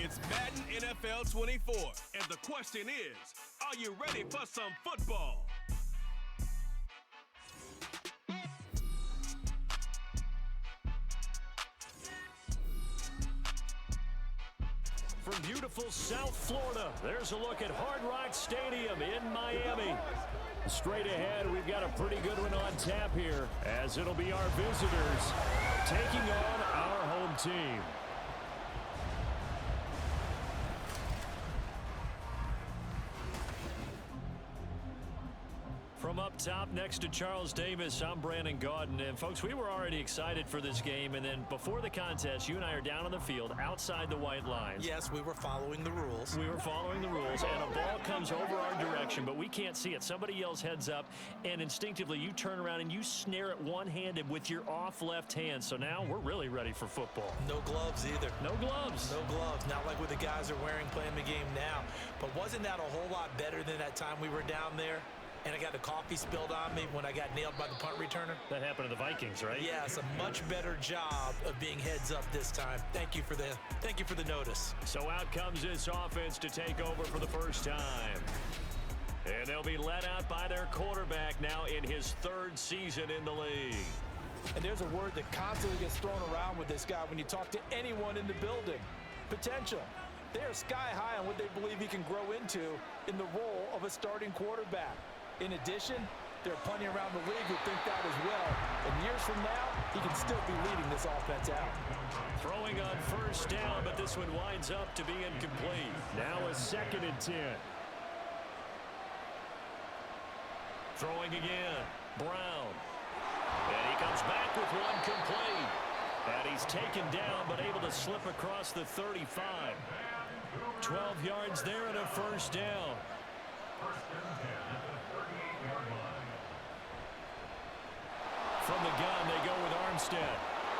It's Madden NFL 24, and the question is, are you ready for some football? From beautiful South Florida, there's a look at Hard Rock Stadium in Miami. Straight ahead, we've got a pretty good one on tap here, as it'll be our visitors taking on our home team. From up top next to Charles Davis, I'm Brandon Gaudin. And, folks, we were already excited for this game. And then before the contest, you and I are down on the field outside the white lines. Yes, we were following the rules. We were following the rules, and a ball comes over our direction, but we can't see it. Somebody yells heads up, and instinctively you turn around and you snare it one-handed with your off left hand. So now we're really ready for football. No gloves either. No gloves. No gloves. Not like what the guys are wearing playing the game now. But wasn't that a whole lot better than that time we were down there? And I got the coffee spilled on me when I got nailed by the punt returner. That happened to the Vikings, right? Yes, a much better job of being heads up this time. Thank you for the notice. So out comes this offense to take over for the first time. And they'll be led out by their quarterback now in his third season in the league. And there's a word that constantly gets thrown around with this guy when you talk to anyone in the building. Potential. They are sky high on what they believe he can grow into in the role of a starting quarterback. In addition, there are plenty around the league who think that as well. And years from now, he can still be leading this offense out. Throwing on first down, but this one winds up to be incomplete. Now a 2nd and 10. Throwing again, Brown. And he comes back with one complete. And he's taken down, but able to slip across the 35. 12 yards there and a first down. From the gun, they go with Armstead.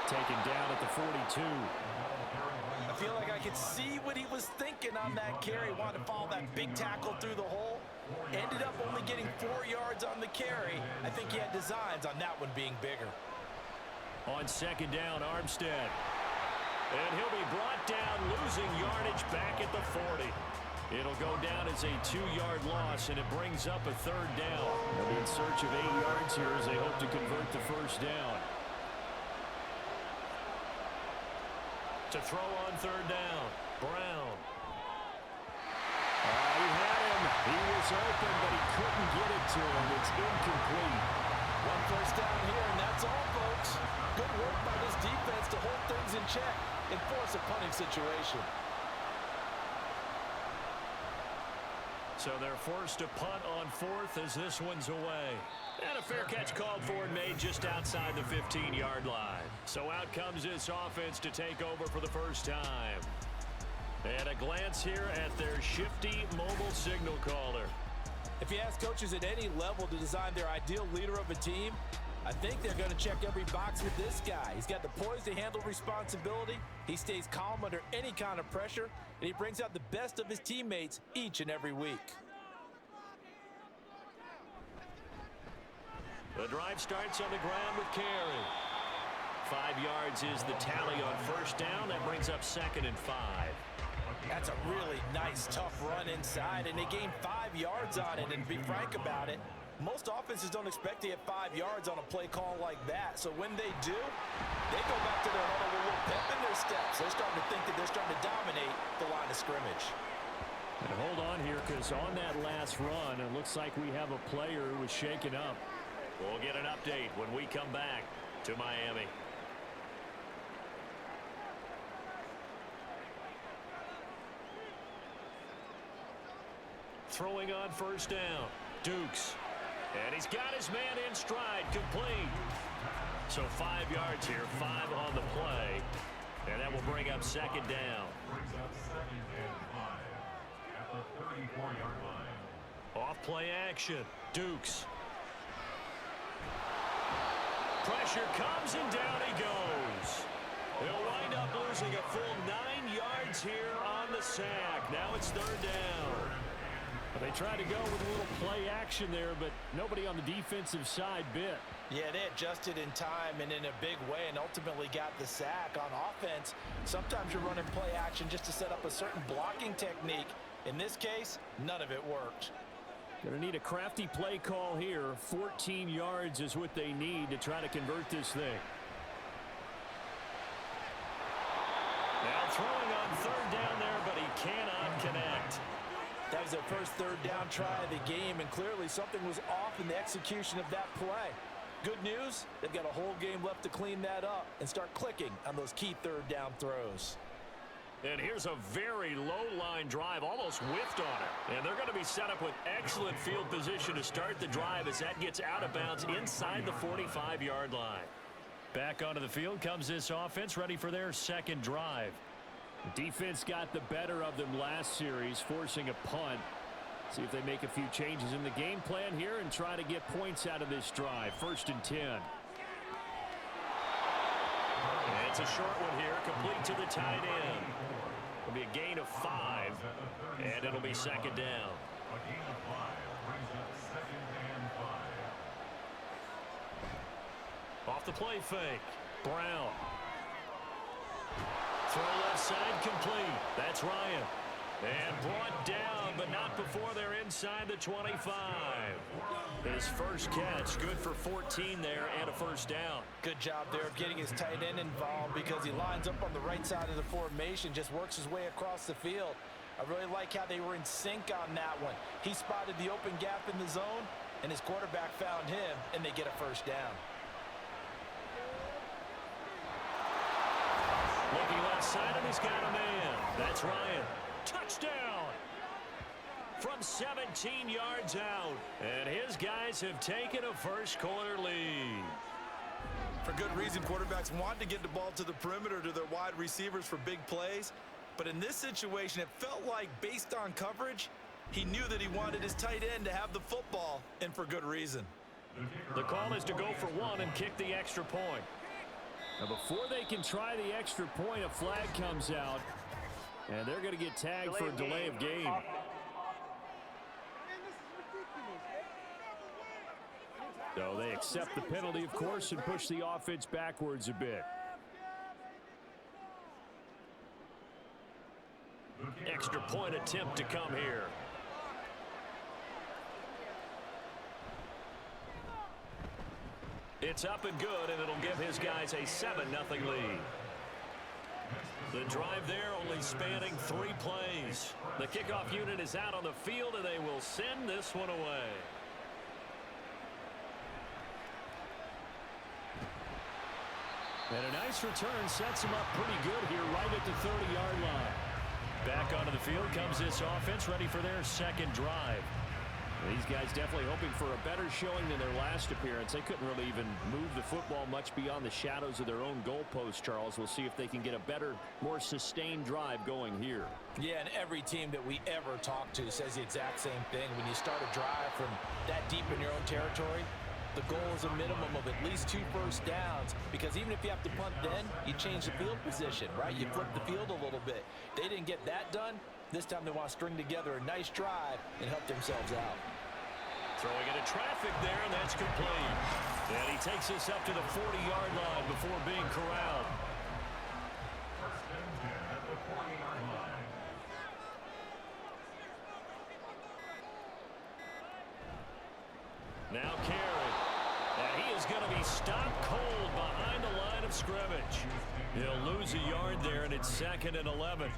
Taken down at the 42. I feel like I could see what he was thinking on that carry. Wanted to follow that big tackle through the hole. Ended up only getting 4 yards on the carry. I think he had designs on that one being bigger. On 2nd down, Armstead. And he'll be brought down, losing yardage back at the 40. It'll go down as a 2-yard loss, and it brings up a 3rd down. They'll be in search of 8 yards here as they hope to convert the first down. To throw on 3rd down, Brown. He had him. He was open, but he couldn't get it to him. It's incomplete. One first down here, and that's all, folks. Good work by this defense to hold things in check and force a punting situation. So they're forced to punt on 4th as this one's away. And a fair catch called for and made just outside the 15-yard line. So out comes this offense to take over for the first time. And a glance here at their shifty mobile signal caller. If you ask coaches at any level to design their ideal leader of a team, I think they're going to check every box with this guy. He's got the poise to handle responsibility. He stays calm under any kind of pressure, and he brings out the best of his teammates each and every week. The drive starts on the ground with carry. 5 yards is the tally on first down. That brings up 2nd and 5. That's a really nice, tough run inside, and they gained 5 yards on it. And to be frank about it, most offenses don't expect to get 5 yards on a play call like that. So when they do, they go back to their huddle with a little pep in their steps. They're starting to think that they're starting to dominate the line of scrimmage. And hold on here, because on that last run, it looks like we have a player who was shaken up. We'll get an update when we come back to Miami. Throwing on first down, Dukes. And he's got his man in stride, complete. So 5 yards here, 5 on the play. And that will bring up 2nd down. Off play action, Dukes. Pressure comes and down he goes. He'll wind up losing a full 9 yards here on the sack. Now it's 3rd down. They tried to go with a little play action there, but nobody on the defensive side bit. Yeah, they adjusted in time and in a big way and ultimately got the sack. On offense, sometimes you're running play action just to set up a certain blocking technique. In this case, none of it worked. Going to need a crafty play call here. 14 yards is what they need to try to convert this thing. Now throwing on third down there, but he cannot connect. That was their first third down try of the game, and clearly something was off in the execution of that play. Good news, they've got a whole game left to clean that up and start clicking on those key third down throws. And here's a very low-line drive, almost whiffed on it. And they're going to be set up with excellent field position to start the drive as that gets out of bounds inside the 45-yard line. Back onto the field comes this offense, ready for their second drive. The defense got the better of them last series, forcing a punt. See if they make a few changes in the game plan here and try to get points out of this drive. 1st and 10. And it's a short one here, complete to the tight end. It'll be a gain of 5, and it'll be 2nd down. Off the play fake, Brown. Throw left side complete. That's Ryan. And brought down, but not before they're inside the 25. His first catch, good for 14 there and a 1st down. Good job there of getting his tight end involved because he lines up on the right side of the formation, just works his way across the field. I really like how they were in sync on that one. He spotted the open gap in the zone, and his quarterback found him, and they get a 1st down. Looking left side, and he's got a man. That's Ryan. Touchdown from 17 yards out. And his guys have taken a first-quarter lead. For good reason, quarterbacks want to get the ball to the perimeter to their wide receivers for big plays. But in this situation, it felt like, based on coverage, he knew that he wanted his tight end to have the football, and for good reason. The call is to go for 1 and kick the extra point. Now, before they can try the extra point, a flag comes out, and they're going to get tagged for a delay of game. So they accept the penalty, of course, and push the offense backwards a bit. Extra point attempt to come here. It's up and good, and it'll give his guys a 7-0 lead. The drive there only spanning 3 plays. The kickoff unit is out on the field, and they will send this one away. And a nice return sets him up pretty good here right at the 30-yard line. Back onto the field comes this offense, ready for their second drive. These guys definitely hoping for a better showing than their last appearance. They couldn't really even move the football much beyond the shadows of their own goalpost, Charles. We'll see if they can get a better, more sustained drive going here. Yeah, and every team that we ever talk to says the exact same thing. When you start a drive from that deep in your own territory, the goal is a minimum of at least 2 first downs, because even if you have to punt then, you change the field position, right? You flip the field a little bit. They didn't get that done. This time they want to string together a nice drive and help themselves out. Throwing into traffic there, and that's complete. And he takes us up to the 40-yard line before being corralled. Now Carey. And he is going to be stopped cold behind the line of scrimmage. He'll lose a yard there, and it's 2nd and 11.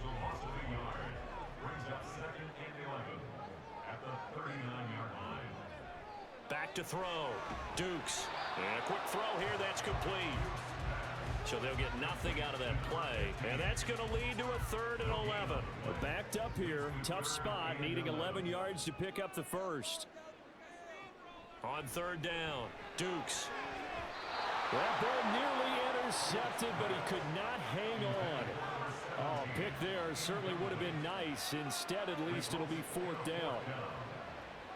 Back to throw. Dukes. And a quick throw here, that's complete. So they'll get nothing out of that play. And that's going to lead to a 3rd and 11. We're backed up here. Tough spot, needing 11 yards to pick up the first. On 3rd down, Dukes. That ball nearly intercepted, but he could not hang on. Oh, a pick there certainly would have been nice. Instead, at least, it'll be 4th down.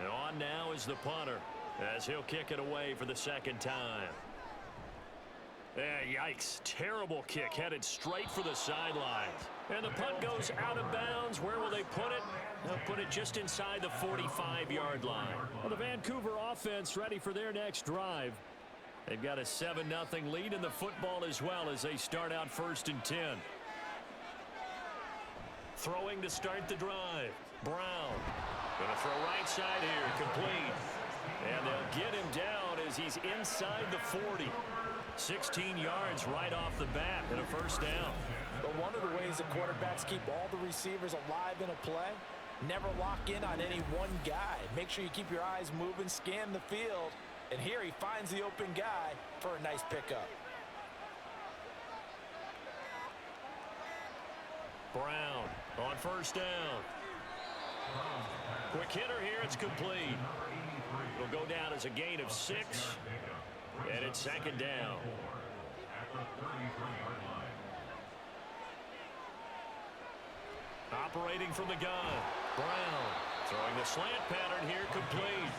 And on now is the punter, as he'll kick it away for the 2nd time. Yikes. Terrible kick headed straight for the sidelines. And the punt goes out of bounds. Where will they put it? They'll put it just inside the 45-yard line. Well, the Vancouver offense ready for their next drive. They've got a 7-0 lead in the football as well as they start out 1st and 10. Throwing to start the drive. Brown. Going to throw right side here. Complete. And they'll get him down as he's inside the 40. 16 yards right off the bat and a 1st down. But one of the ways that quarterbacks keep all the receivers alive in a play, never lock in on any one guy. Make sure you keep your eyes moving, scan the field, and here he finds the open guy for a nice pickup. Brown on 1st down. Quick hitter here, it's complete. It'll go down as a gain of 6. And it's 2nd down. Operating from the gun. Brown throwing the slant pattern here, complete.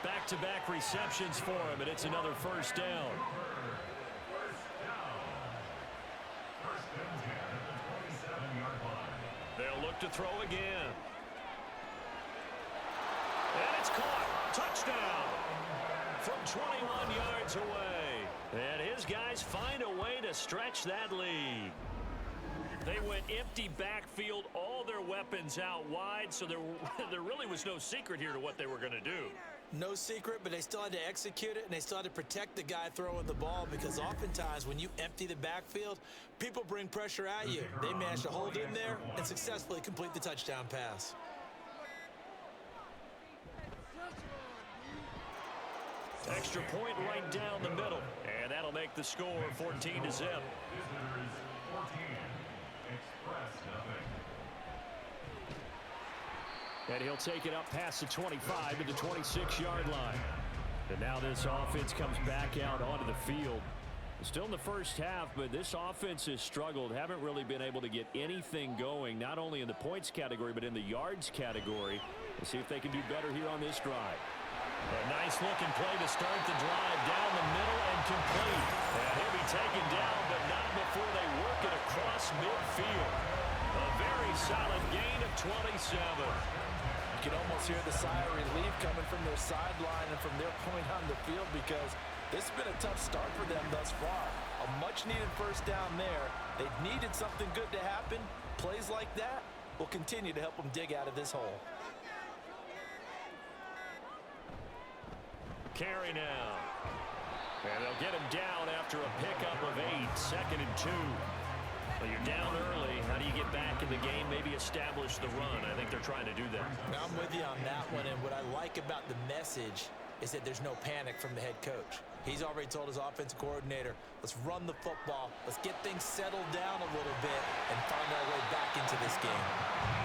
Back-to-back receptions for him, and it's another 1st down. They'll look to throw again. And it's caught. Touchdown. From 21 yards away. And his guys find a way to stretch that lead. They went empty backfield, all their weapons out wide, so there really was no secret here to what they were going to do. No secret, but they still had to execute it, and they still had to protect the guy throwing the ball because oftentimes when you empty the backfield, people bring pressure at you. They managed to hold in there and successfully complete the touchdown pass. Extra point right down the middle, and that'll make the score 14-0. And he'll take it up past the 25 to the 26-yard line. And now this offense comes back out onto the field. Still in the first half, but this offense has struggled. Haven't really been able to get anything going, not only in the points category, but in the yards category. We'll see if they can do better here on this drive. A nice-looking play to start the drive down the middle and complete. And he'll be taken down, but not before they work it across midfield. A very solid gain of 27. You can almost hear the sigh of relief coming from their sideline and from their point on the field because this has been a tough start for them thus far. A much-needed 1st down there. They've needed something good to happen. Plays like that will continue to help them dig out of this hole. Carry now. And they'll get him down after a pickup of 8. 2nd and 2. Well, you're down early. How do you get back in the game? Maybe establish the run. I think they're trying to do that. Now, I'm with you on that one, and what I like about the message is that there's no panic from the head coach. He's already told his offensive coordinator, let's run the football, let's get things settled down a little bit and find our way back into this game.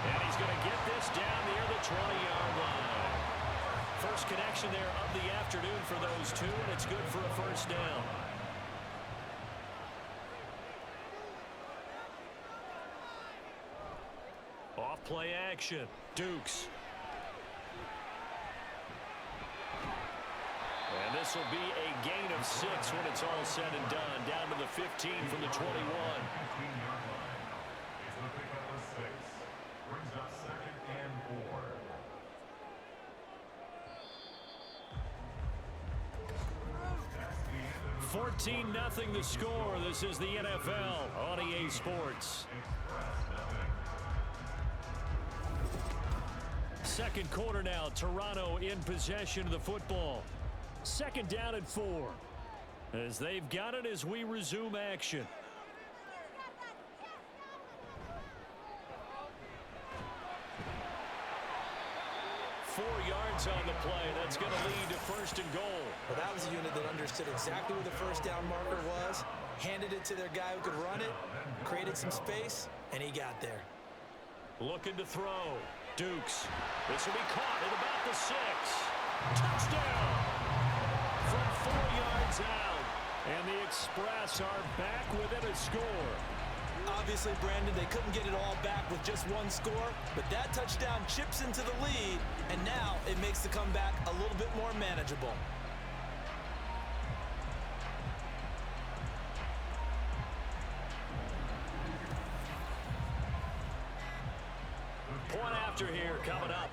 And he's going to get this down near the 20-yard line. First connection there of the afternoon for those two, and it's good for a 1st down. Off play action. Dukes. And this will be a gain of 6 when it's all said and done. Down to the 15 from the 21. Brings up 2nd and 4. 14-0 the score. This is the NFL on EA Sports. Second quarter now. Toronto in possession of the football. 2nd down and 4. As they've got it as we resume action. On the play. That's going to lead to 1st and goal. Well, that was a unit that understood exactly where the 1st down marker was, handed it to their guy who could run it, created some space, and he got there. Looking to throw. Dukes. This will be caught at about the 6. Touchdown! From 4 yards out. And the Express are back within a score. Obviously, Brandon, they couldn't get it all back with just one score, but that touchdown chips into the lead, and now it makes the comeback a little bit more manageable. after here coming up.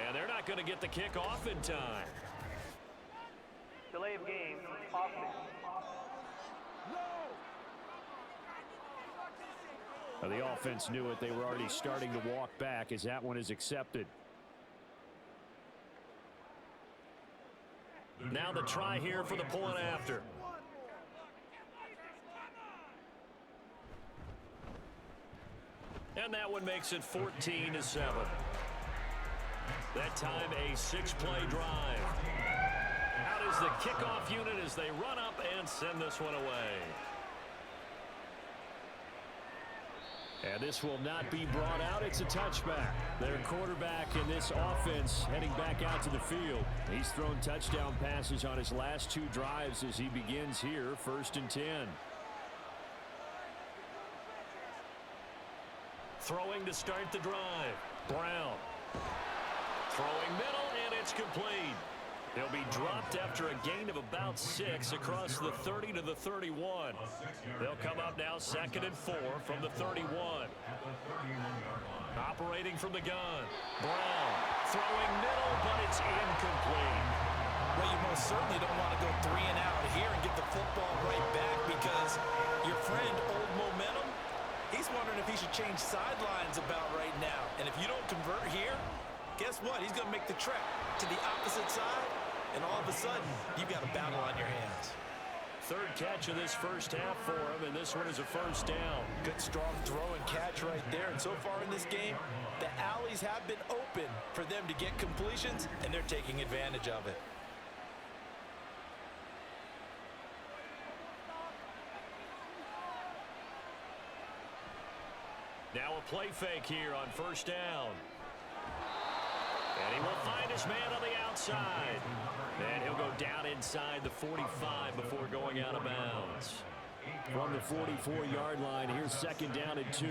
And they're not going to get the kick off in time. Delay of game, offense. Well, the offense knew it. They were already starting to walk back as that one is accepted. Now the try here for the point after. And that one makes it 14-7. That time a 6-play drive. Out is the kickoff unit as they run up and send this one away. And this will not be brought out. It's a touchback. Their quarterback in this offense heading back out to the field. He's thrown touchdown passes on his last 2 drives as he begins here, 1st and 10. Throwing to start the drive. Brown. Throwing middle, and it's complete. He'll be dropped after a gain of about 6 across the 30 to the 31. They'll come up now 2nd and 4 from the 31. Operating from the gun. Brown throwing middle, but it's incomplete. Well, you most certainly don't want to go 3 and out here and get the football right back because your friend, Old Momentum, he's wondering if he should change sidelines about right now. And if you don't convert here, guess what? He's going to make the trek to the opposite side, and all of a sudden, you've got a battle on your hands. 3rd catch of this first half for him, and this one is a 1st down. Good, strong throw and catch right there. And so far in this game, the alleys have been open for them to get completions, and they're taking advantage of it. Now a play fake here on 1st down. And he will find his man on the outside. And he'll go down inside the 45 before going out of bounds. From the 44-yard line, here's 2nd down and 2.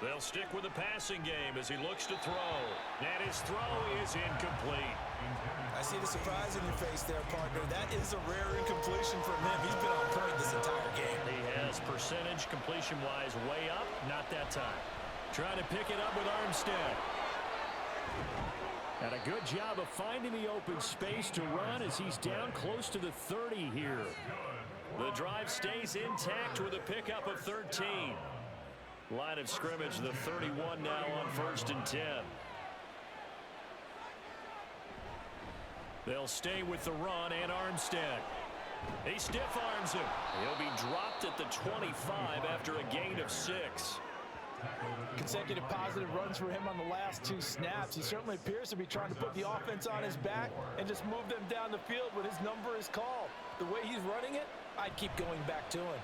They'll stick with the passing game as he looks to throw. And his throw is incomplete. I see the surprise in your face there, partner. That is a rare incompletion from him. He's been on point this entire game. He has percentage completion-wise way up, not that time. Trying to pick it up with Armstead. And a good job of finding the open space to run as he's down close to the 30 here. The drive stays intact with a pickup of 13. Line of scrimmage, the 31 now on 1st and 10. They'll stay with the run and Armstead. He stiff arms him. He'll be dropped at the 25 after a gain of 6. Consecutive positive runs for him on the last 2 snaps. He certainly appears to be trying to put the offense on his back and just move them down the field when his number is called. The way he's running it, I'd keep going back to him.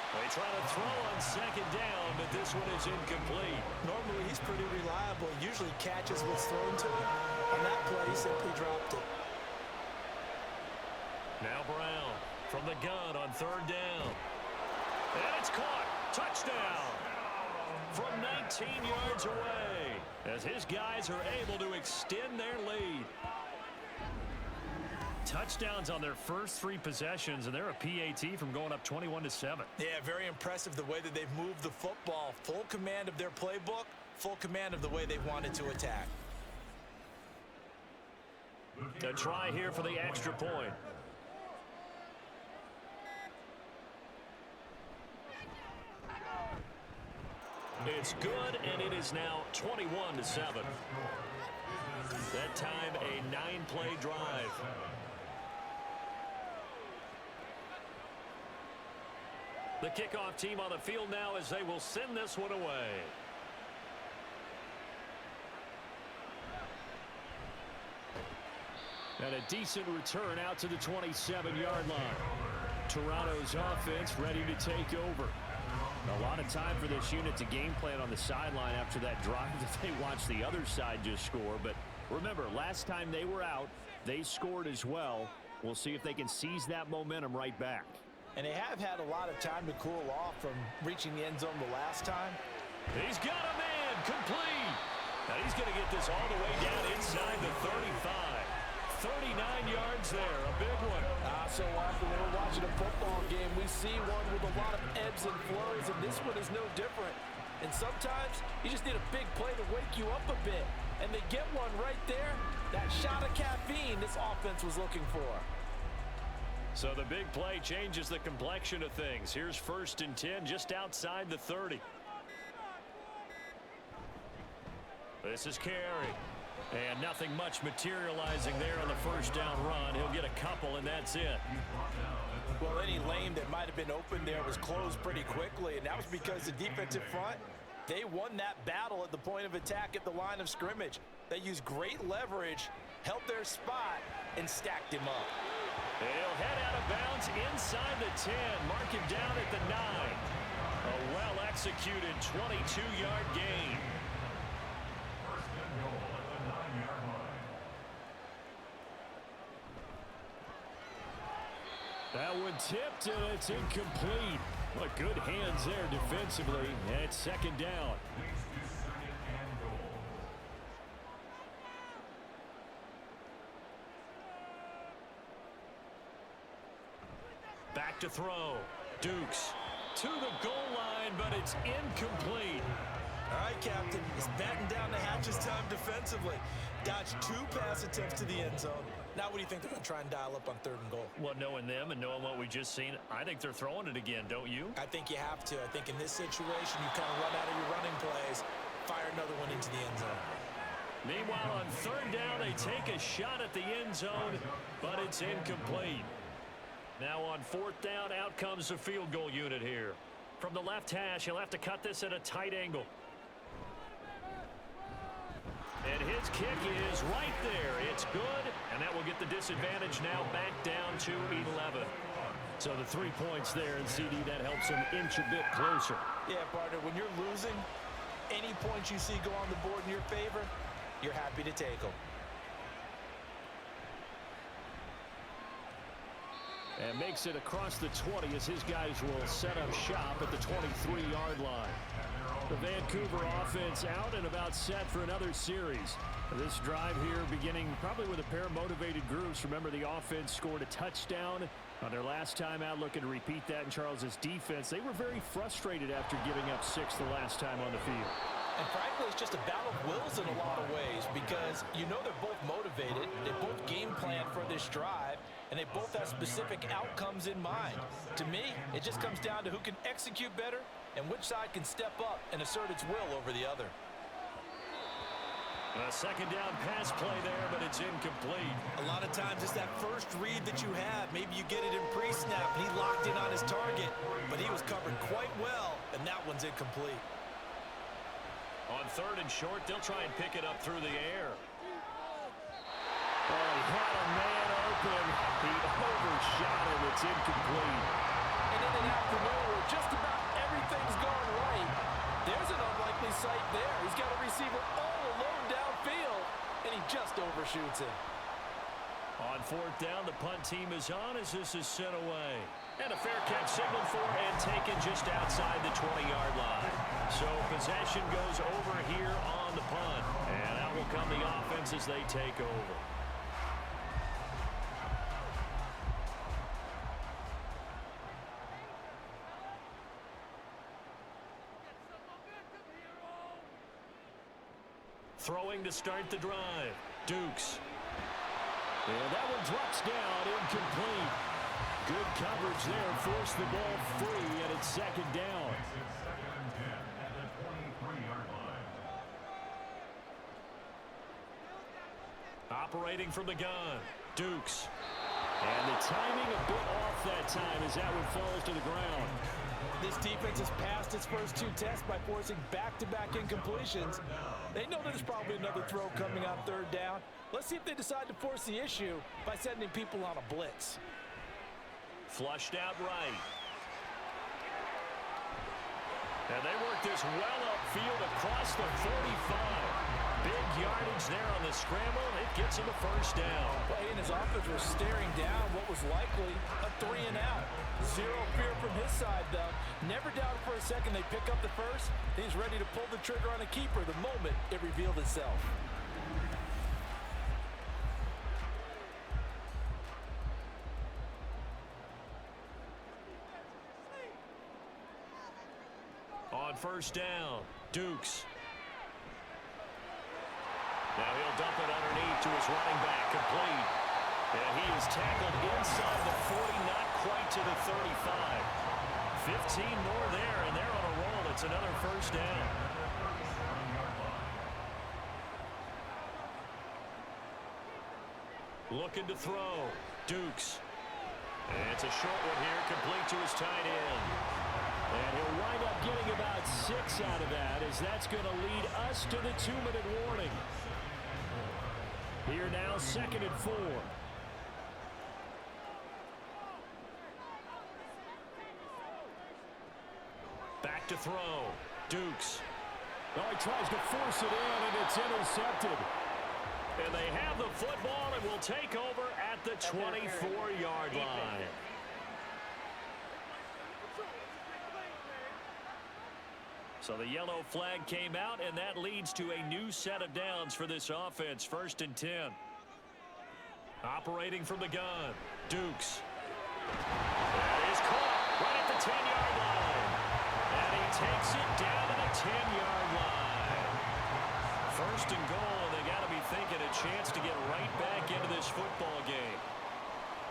They try to throw on 2nd down, but this one is incomplete. Normally, he's pretty reliable. Usually catches what's thrown to him. On that play, he simply dropped it. Now Brown from the gun on 3rd down. And it's caught. Touchdown. From 19 yards away. As his guys are able to extend their lead. Touchdowns on their first 3 possessions, and they're a PAT from going up 21-7. Yeah, very impressive the way that they've moved the football. Full command of their playbook, full command of the way they wanted to attack. A try here for the extra point. It's good, and it is now 21-7. That time, a 9-play drive. The kickoff team on the field now as they will send this one away. And a decent return out to the 27-yard line. Toronto's offense ready to take over. A lot of time for this unit to game plan on the sideline after that drive that they watched the other side just score. But remember, last time they were out, they scored as well. We'll see if they can seize that momentum right back. And they have had a lot of time to cool off from reaching the end zone the last time. He's got a man complete. Now he's going to get this all the way down inside the 35. 39 yards there, a big one. So often when we're watching a football game, we see one with a lot of ebbs and flows, and this one is no different. And sometimes you just need a big play to wake you up a bit. And they get one right there. That shot of caffeine this offense was looking for. So the big play changes the complexion of things. Here's 1st and 10 just outside the 30. This is Carey. And nothing much materializing there on the first down run. He'll get a couple, and that's it. Well, any lane that might have been open there was closed pretty quickly, and that was because the defensive front, they won that battle at the point of attack at the line of scrimmage. They used great leverage, held their spot, and stacked him up. He'll head out of bounds inside the 10. Mark him down at the 9. A well-executed 22-yard gain. That one tipped, and it's incomplete. What good hands there defensively. And it's 2nd down. Back to throw. Dukes to the goal line, but it's incomplete. All right, Captain. He's batting down the hatches time defensively. Dodged 2 pass attempts to the end zone. Now what do you think they're going to try and dial up on 3rd and goal? Well, knowing them and knowing what we just seen, I think they're throwing it again, don't you? I think you have to. I think in this situation, you kind of run out of your running plays, fire another one into the end zone. Meanwhile, on 3rd down, they take a shot at the end zone, but it's incomplete. Now on 4th down, out comes the field goal unit here. From the left hash, he'll have to cut this at a tight angle. And his kick is right there. It's good, and that will get the disadvantage now back down to 11. So the 3 points there, and CD, that helps him inch a bit closer. Yeah, partner, when you're losing, any points you see go on the board in your favor, you're happy to take them. And makes it across the 20 as his guys will set up shop at the 23-yard line. The Vancouver offense out and about set for another series. This drive here beginning probably with a pair of motivated groups. Remember, the offense scored a touchdown on their last time out, looking to repeat that in Charles's defense. They were very frustrated after giving up 6 the last time on the field. And frankly, it's just a battle of wills in a lot of ways because you know they're both motivated, they both game plan for this drive, and they both have specific outcomes in mind. To me, it just comes down to who can execute better and which side can step up and assert its will over the other. A 2nd down pass play there, but it's incomplete. A lot of times it's that first read that you have. Maybe you get it in pre-snap, and he locked in on his target, but he was covered quite well, and that one's incomplete. On 3rd and short, they'll try and pick it up through the air. Oh, he had a man open. He overshot him. It's incomplete. And in an afternoon where just about everything's gone right, there's an unlikely sight there. He's got a receiver all alone downfield, and he just overshoots him. On 4th down, the punt team is on as this is sent away. And a fair catch signaled for and taken just outside the 20-yard line. So possession goes over here on the punt. And out will come the offense as they take over. Throwing to start the drive. Dukes. And that one drops down, incomplete. Good coverage there, forced the ball free, and it's 2nd down. Operating from the gun, Dukes. And the timing a bit off that time as that one falls to the ground. This defense has passed its first 2 tests by forcing back-to-back incompletions. They know there's probably another throw coming on 3rd down. Let's see if they decide to force the issue by sending people on a blitz. Flushed out right. And they work this well upfield across the 45. Big yardage there on the scramble. It gets him a 1st down. Well, and his offense was staring down what was likely a 3-and-out. Zero fear from his side, though. Never doubted for a second they pick up the first. He's ready to pull the trigger on a keeper the moment it revealed itself. first down. Dukes. Now he'll dump it underneath to his running back, complete. And he is tackled inside the 40, not quite to the 35. 15 more there, and they're on a roll. It's another first down. Looking to throw. Dukes. And it's a short one here, complete to his tight end. And he'll wind up getting about 6 out of that, as that's going to lead us to the 2-minute warning. Here now, 2nd and 4. Back to throw. Dukes. Oh, he tries to force it in, and it's intercepted. And they have the football and will take over at the 24-yard line. So the yellow flag came out, and that leads to a new set of downs for this offense. 1st and 10. Operating from the gun. Dukes. That is caught right at the 10-yard line. And he takes it down to the 10-yard line. 1st and goal, and they got to be thinking a chance to get right back into this football game.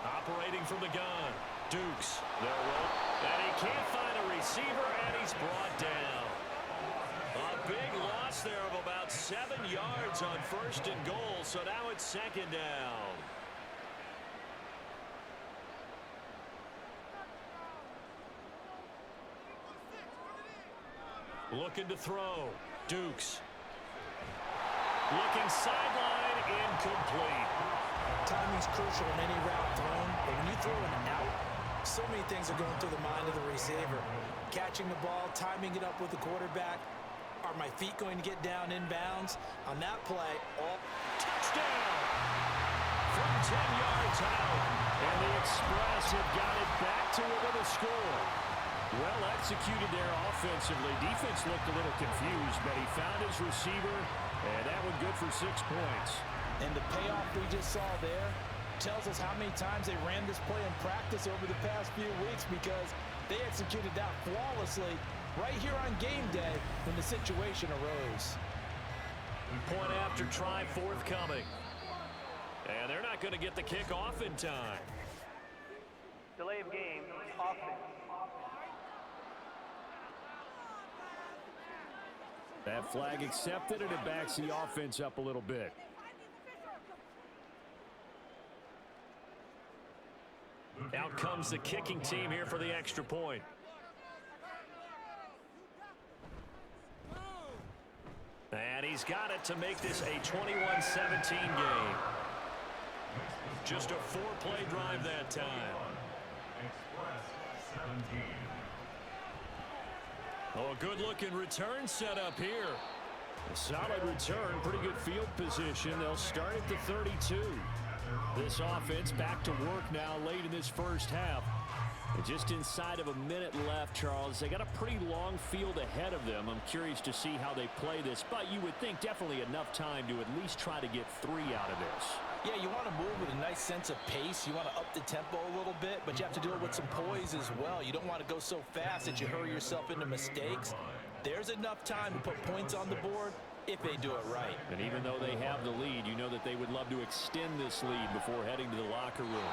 Operating from the gun. Dukes. And he can't find a receiver, and he's brought down. A big loss there of about 7 yards on 1st and goal, so now it's 2nd down. Looking to throw. Dukes. Looking sideline, incomplete. Timing's crucial in any route thrown, but when you throw an out, so many things are going through the mind of the receiver. Catching the ball, timing it up with the quarterback. Are my feet going to get down inbounds? On that play, touchdown! From 10 yards out. And the Express have got it back to within a score. Well executed there offensively. Defense looked a little confused, but he found his receiver, and that one good for 6 points. And the payoff we just saw there tells us how many times they ran this play in practice over the past few weeks, because they executed that flawlessly right here on game day when the situation arose. Point after try forthcoming. And they're not going to get the kickoff in time. Delay of game, offense. That flag accepted, and it backs the offense up a little bit. Out comes the kicking team here for the extra point. And he's got it to make this a 21-17 game. Just a 4-play drive that time. Oh, a good-looking return set up here. A solid return, pretty good field position. They'll start at the 32. This offense back to work now late in this first half. And just inside of a minute left, Charles. They got a pretty long field ahead of them. I'm curious to see how they play this, but you would think definitely enough time to at least try to get 3 out of this. Yeah, you want to move with a nice sense of pace. You want to up the tempo a little bit, but you have to do it with some poise as well. You don't want to go so fast that you hurry yourself into mistakes. There's enough time to put points on the board if they do it right. And even though they have the lead, you know that they would love to extend this lead before heading to the locker room.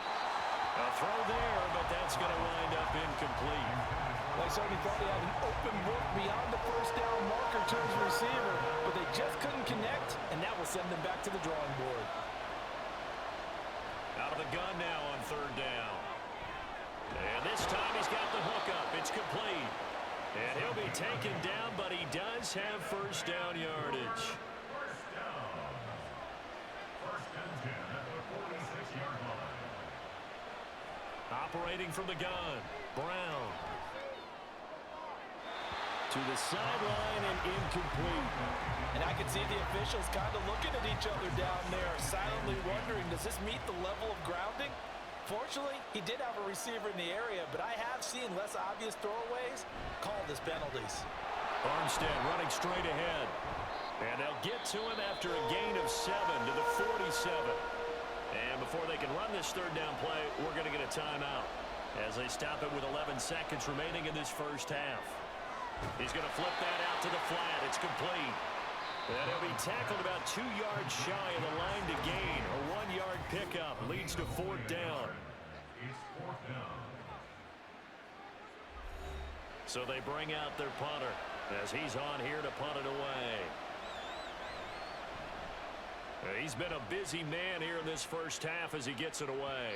A throw there, but that's going to wind up incomplete. They certainly thought he had an open look beyond the first down marker to his receiver, but they just couldn't connect, and that will send them back to the drawing board. Out of the gun now on 3rd down. And this time he's got the hook up. It's complete. And he'll be taken down, but he does have first down yardage. First down. 1st and 10 at the 46-yard line. Operating from the gun. Brown. To the sideline and incomplete. And I can see the officials kind of looking at each other down there, silently wondering, does this meet the level of grounding? Fortunately, he did have a receiver in the area, but I have seen less obvious throwaways called as penalties. Armstead running straight ahead. And they'll get to him after a gain of 7 to the 47. And before they can run this 3rd down play, we're going to get a timeout as they stop it with 11 seconds remaining in this first half. He's going to flip that out to the flat. It's complete. And he'll be tackled about 2 yards shy of the line to gain. A 1-yard pickup leads to 4th down. It's 4th down. So they bring out their punter as he's on here to punt it away. He's been a busy man here in this first half as he gets it away.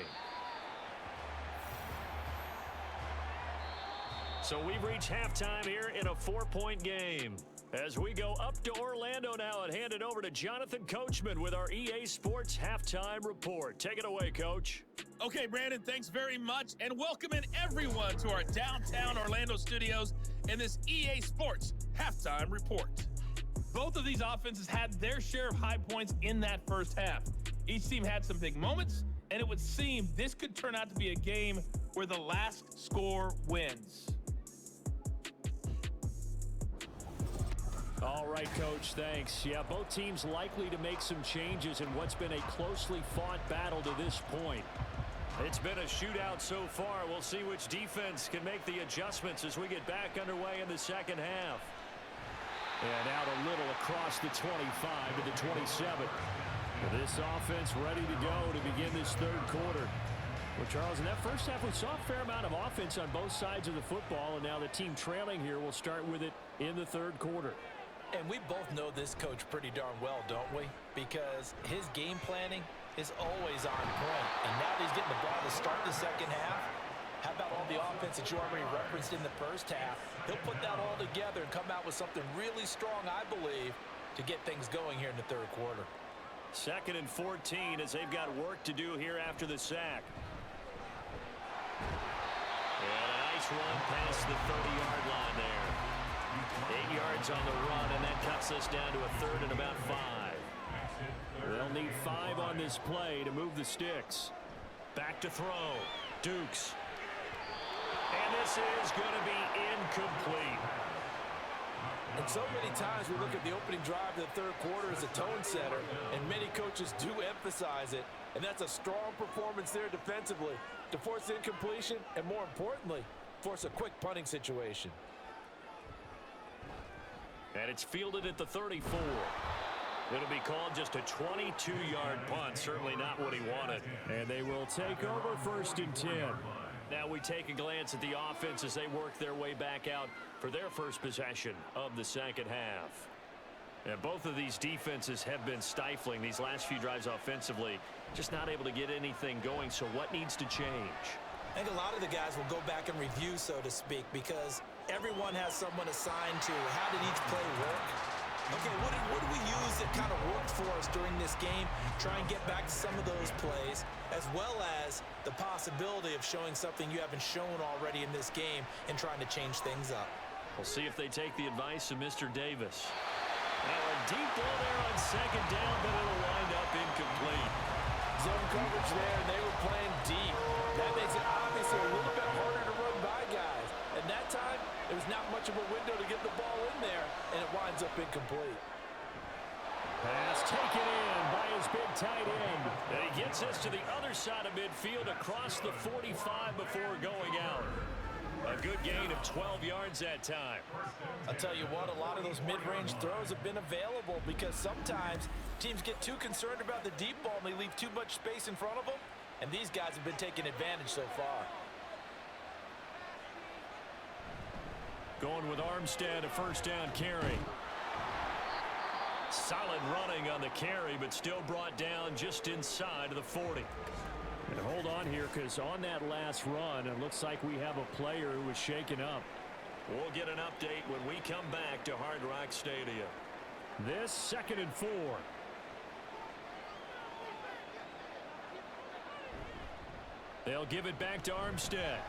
So we've reached halftime here in a 4-point game. As we go up to Orlando now and hand it over to Jonathan Coachman with our EA Sports Halftime Report. Take it away, Coach. Okay, Brandon, thanks very much, and welcome in everyone to our downtown Orlando studios in this EA Sports Halftime Report. Both of these offenses had their share of high points in that first half. Each team had some big moments, and it would seem this could turn out to be a game where the last score wins. All right, Coach, thanks. Yeah, both teams likely to make some changes in what's been a closely fought battle to this point. It's been a shootout so far. We'll see which defense can make the adjustments as we get back underway in the second half. And out a little across the 25 to the 27. This offense ready to go to begin this third quarter. Well, Charles, in that first half, we saw a fair amount of offense on both sides of the football, and now the team trailing here will start with it in the third quarter. And we both know this coach pretty darn well, don't we? Because his game planning is always on point. And now that he's getting the ball to start the second half, how about all the offense that you already referenced in the first half? He'll put that all together and come out with something really strong, I believe, to get things going here in the third quarter. 2nd and 14 as they've got work to do here after the sack. And a nice run past the 30-yard line there. 8 yards on the run, and that cuts us down to a 3rd and about 5. They'll need 5 on this play to move the sticks. Back to throw. Dukes. And this is going to be incomplete. And so many times we look at the opening drive of the third quarter as a tone setter, and many coaches do emphasize it. And that's a strong performance there defensively to force incompletion and, more importantly, force a quick punting situation. And it's fielded at the 34. It'll be called just a 22-yard punt. Certainly not what he wanted. And they will take over 1st and 10. Now we take a glance at the offense as they work their way back out for their first possession of the second half. And both of these defenses have been stifling these last few drives offensively. Just not able to get anything going. So what needs to change? I think a lot of the guys will go back and review, so to speak, because everyone has someone assigned to how did each play work. Okay, what do we use that kind of worked for us during this game? Try and get back to some of those plays, as well as the possibility of showing something you haven't shown already in this game and trying to change things up. We'll see if they take the advice of Mr. Davis. Now a deep ball there on 2nd down, but it'll wind up incomplete. Zone coverage there, and they were playing deep. That makes it obviously a little bit harder to run by guys. And that time, there was not much of a window to get the ball in there, and it winds up incomplete. Pass taken in by his big tight end. And he gets us to the other side of midfield across the 45 before going out. A good gain of 12 yards that time. I'll tell you what, a lot of those mid-range throws have been available because sometimes teams get too concerned about the deep ball and they leave too much space in front of them, and these guys have been taking advantage so far. Going with Armstead, a 1st down carry. Solid running on the carry, but still brought down just inside of the 40. And hold on here, because on that last run, it looks like we have a player who was shaken up. We'll get an update when we come back to Hard Rock Stadium. This 2nd and 4. They'll give it back to Armstead.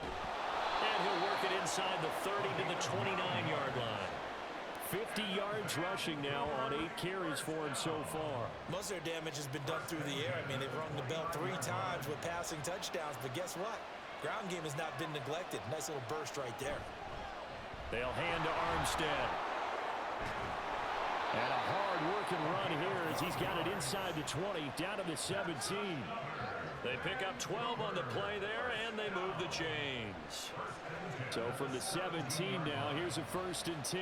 And he'll work it inside the 30 to the 29-yard line. 50 yards rushing now on 8 carries for him so far. Most of their damage has been done through the air. I mean, they've rung the bell 3 times with passing touchdowns, but guess what? Ground game has not been neglected. Nice little burst right there. They'll hand to Armstead. And a hard-working run here as he's got it inside the 20, down to the 17. They pick up 12 on the play there, and they move the chains. So from the 17 now, here's a 1st and 10.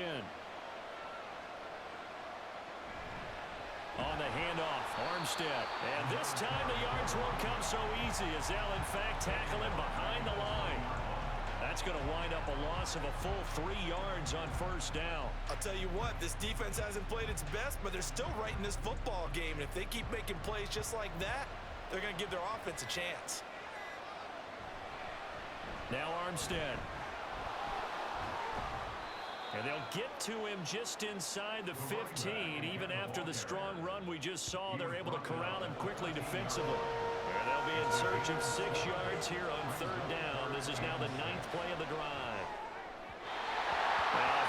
On the handoff, Armstead. And this time the yards won't come so easy as they'll, in fact, tackle him behind the line. That's going to wind up a loss of a full 3 yards on 1st down. I'll tell you what, this defense hasn't played its best, but they're still right in this football game. And if they keep making plays just like that, they're going to give their offense a chance. Now Armstead. And they'll get to him just inside the 15. Even after the strong run we just saw, they're able to corral him quickly defensively. And they'll be in search of 6 yards here on 3rd down. This is now the 9th play of the drive.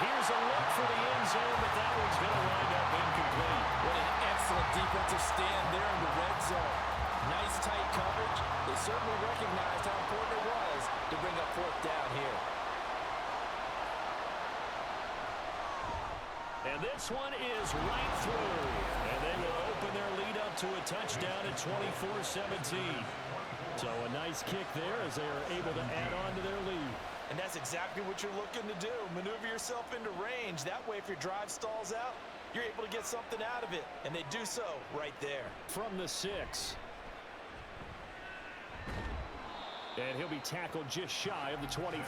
Here's a look for the end zone, but that one's going to wind up incomplete. What an excellent defensive stand there in the red zone. Nice tight coverage. They certainly recognized how important it was to bring up 4th down here. And this one is right through. And they will open their lead up to a touchdown at 24-17. So a nice kick there as they are able to add on to their lead. And that's exactly what you're looking to do. Maneuver yourself into range. That way, if your drive stalls out, you're able to get something out of it. And they do so right there. From the 6. And he'll be tackled just shy of the 25.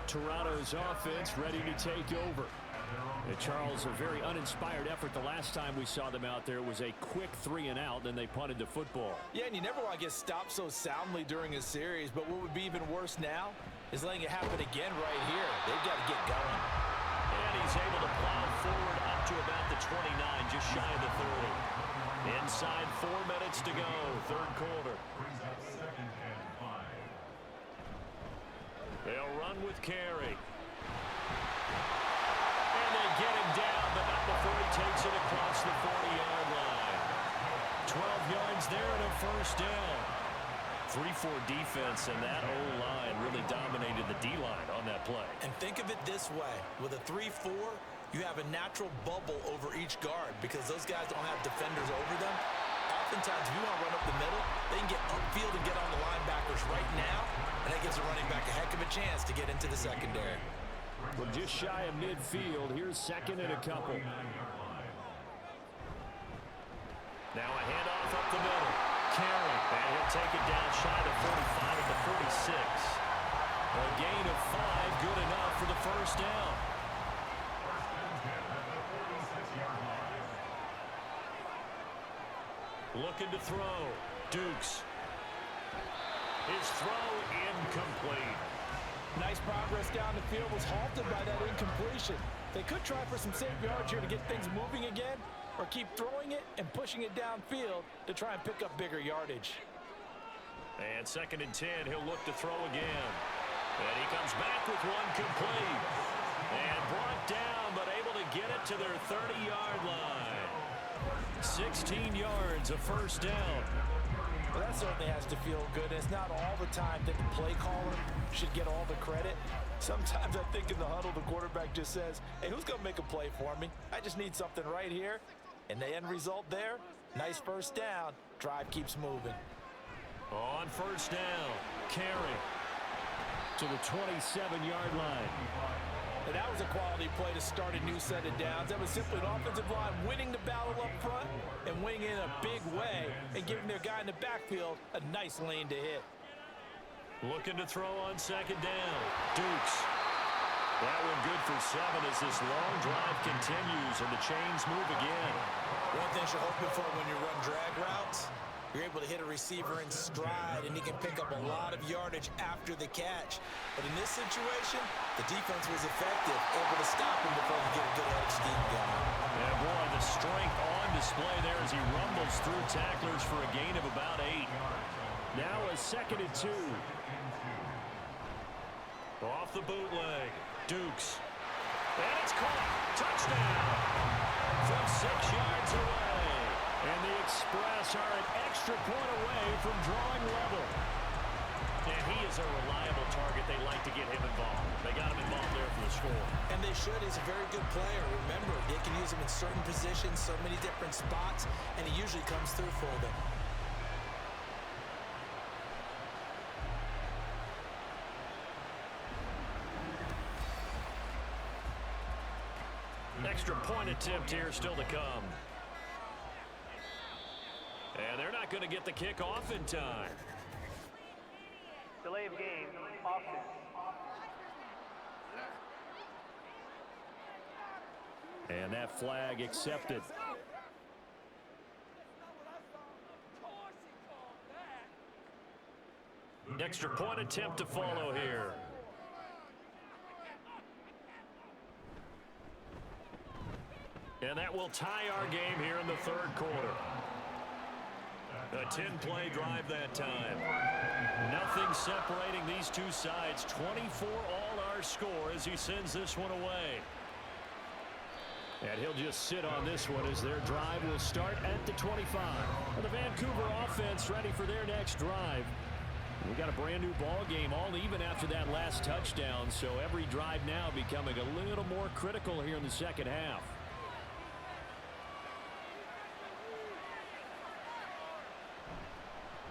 Toronto's offense ready to take over. And Charles, a very uninspired effort the last time we saw them out there. It was a quick 3 and out, then they punted the football. Yeah, and you never want to get stopped so soundly during a series, but what would be even worse now is letting it happen again right here. They've got to get going. And he's able to plow forward up to about the 29, just shy of the 30. Inside 4 minutes to go, 3rd quarter. They'll run with Carey. And they get him down, but not before he takes it across the 40-yard line. 12 yards there and a 1st down. 3-4 defense, and that O-line really dominated the D-line on that play. And think of it this way. With a 3-4, you have a natural bubble over each guard because those guys don't have defenders over them. Oftentimes, if you want to run up the middle, they can get upfield and get on the linebackers right now, and that gives the running back a heck of a chance to get into the secondary. From just shy of midfield, here's 2nd and a couple. Now a handoff up the middle. Carey, and he'll take it down shy of the 45 at the 46. A gain of 5, good enough for the 1st down. Looking to throw. Dukes. His throw incomplete. Nice progress down the field, was halted by that incompletion. They could try for some safe yards here to get things moving again, or keep throwing it and pushing it downfield to try and pick up bigger yardage. And 2nd and 10, he'll look to throw again. And he comes back with one complete. And brought down, but able to get it to their 30-yard line. 16 yards, a 1st down. Well, that certainly has to feel good. It's not all the time that the play caller should get all the credit. Sometimes I think in the huddle, the quarterback just says, hey, who's going to make a play for me? I just need something right here. And the end result there, nice 1st down. Drive keeps moving. On 1st down, Carey to the 27-yard line. And that was a quality play to start a new set of downs. That was simply an offensive line winning the battle up front and winning in a big way and giving their guy in the backfield a nice lane to hit. Looking to throw on 2nd down. Dukes. That one good for 7 as this long drive continues and the chains move again. One thing you're hoping for when you run drag routes, you're able to hit a receiver in stride, and he can pick up a lot of yardage after the catch. But in this situation, the defense was effective, able to stop him before he get a good head scheme going. Yeah, boy, the strength on display there as he rumbles through tacklers for a gain of about 8. Now a 2nd and 2. Off the bootleg, Dukes. And it's caught. Touchdown. From 6 yards away. And the Express are an extra point away from drawing level. And he is a reliable target. They like to get him involved. They got him involved there for the score. And they should. He's a very good player. Remember, they can use him in certain positions, so many different spots, and he usually comes through for them. Extra point attempt here still to come. And they're not going to get the kick off in time. Delay of game, offense. And that flag accepted. Extra point attempt to follow here. And that will tie our game here in the third quarter. A 10-play drive that time. Nothing separating these two sides. 24 all our score as he sends this one away. And he'll just sit on this one as their drive will start at the 25. And the Vancouver offense ready for their next drive. We got a brand new ball game, all even after that last touchdown. So every drive now becoming a little more critical here in the second half.